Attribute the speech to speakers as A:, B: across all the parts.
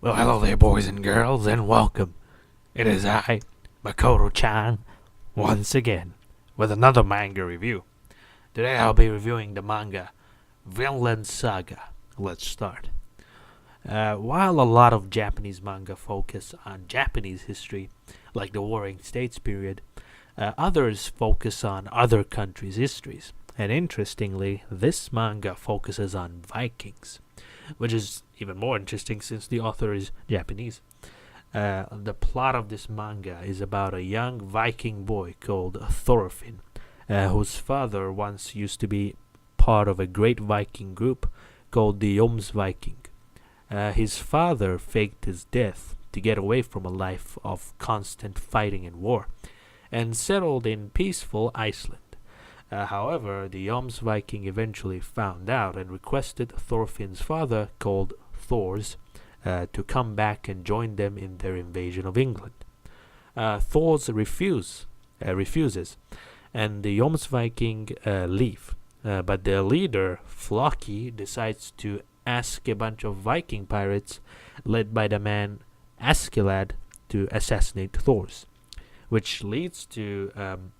A: Well, hello there, boys and girls, and welcome. It is I, Makoto-chan, once again, with another manga review. Today I'll be reviewing the manga Vinland Saga. Let's start. While a lot of Japanese manga focus on Japanese history, like the Warring States period, others focus on other countries' histories. And interestingly, this manga focuses on Vikings, which is even more interesting since the author is Japanese. The plot of this manga is about a young Viking boy called Thorfinn, whose father once used to be part of a great Viking group called the Jomsviking. His father faked his death to get away from a life of constant fighting and war, and settled in peaceful Iceland. However, the Jomsviking eventually found out and requested Thorfinn's father, called Thors, to come back and join them in their invasion of England. Thors refuses, and the Jomsviking leave. But their leader, Floki, decides to ask a bunch of Viking pirates, led by the man Askeladd, to assassinate Thors, which leads to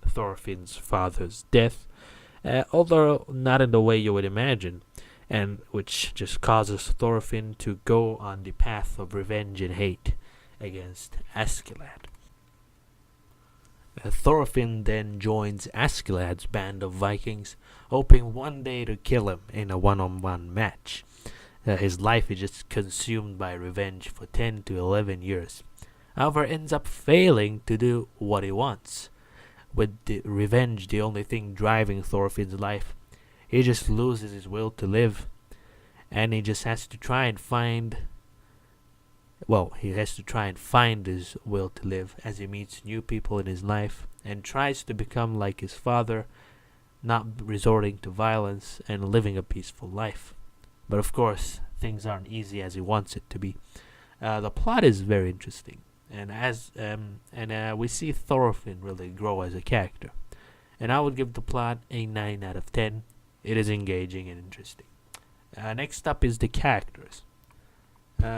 A: Thorfinn's father's death, although not in the way you would imagine, and which just causes Thorfinn to go on the path of revenge and hate against Askeladd. Thorfinn then joins Askeladd's band of Vikings, hoping one day to kill him in a one-on-one match. His life is just consumed by revenge for 10 to 11 years. However, ends up failing to do what he wants. With the revenge the only thing driving Thorfinn's life, he just loses his will to live, and he just has to try and find his will to live as he meets new people in his life and tries to become like his father, not resorting to violence and living a peaceful life. But of course, things aren't easy as he wants it to be. The plot is very interesting, and we see Thorfinn really grow as a character. And I would give the plot a 9 out of 10. It is engaging and interesting. Next up is the characters.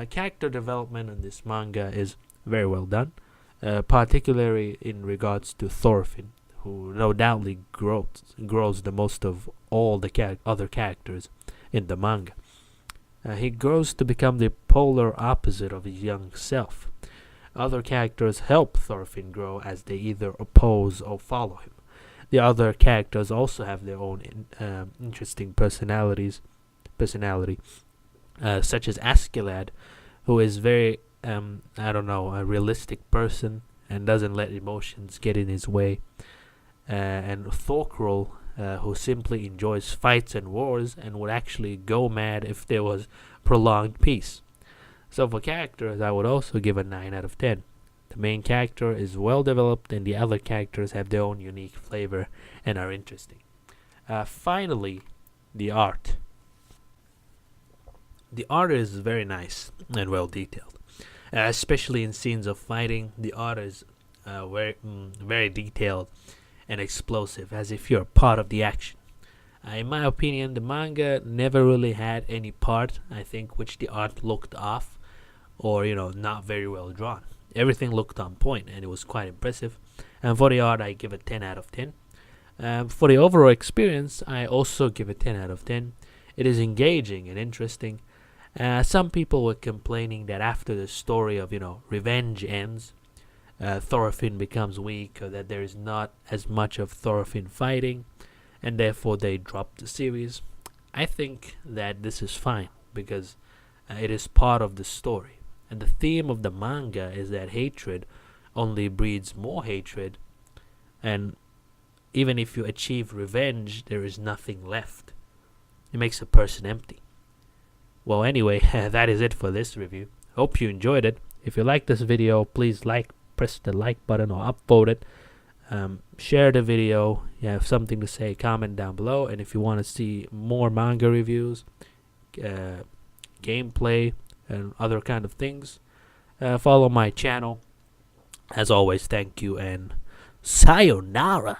A: Character development in this manga is very well done, particularly in regards to Thorfinn, who no doubtly grows the most of all the other characters in the manga. He grows to become the polar opposite of his young self. Other characters help Thorfinn grow as they either oppose or follow him. The other characters also have their own interesting personality, such as Askeladd, who is very, a realistic person and doesn't let emotions get in his way. And Thorkrul, who simply enjoys fights and wars and would actually go mad if there was prolonged peace. So for characters, I would also give a 9 out of 10. The main character is well developed and the other characters have their own unique flavor and are interesting. Finally, the art. The art is very nice and well detailed. Especially in scenes of fighting, the art is very detailed and explosive, as if you're part of the action. In my opinion, the manga never really had any part, I think, which the art looked off or, not very well drawn. Everything looked on point and it was quite impressive. And for the art, I give it 10 out of 10. For the overall experience, I also give it 10 out of 10. It is engaging and interesting. Some people were complaining that after the story of, revenge ends, Thorfinn becomes weak, or that there is not as much of Thorfinn fighting, and therefore they dropped the series. I think that this is fine, because it is part of the story. And the theme of the manga is that hatred only breeds more hatred, and even if you achieve revenge, there is nothing left. It makes a person empty. Well, anyway, that is it for this review. Hope you enjoyed it. If you like this video, please press the like button or upvote it. Share the video. You have something to say, comment down below. And if you want to see more manga reviews, gameplay, and other kind of things, follow my channel. As always, thank you and sayonara.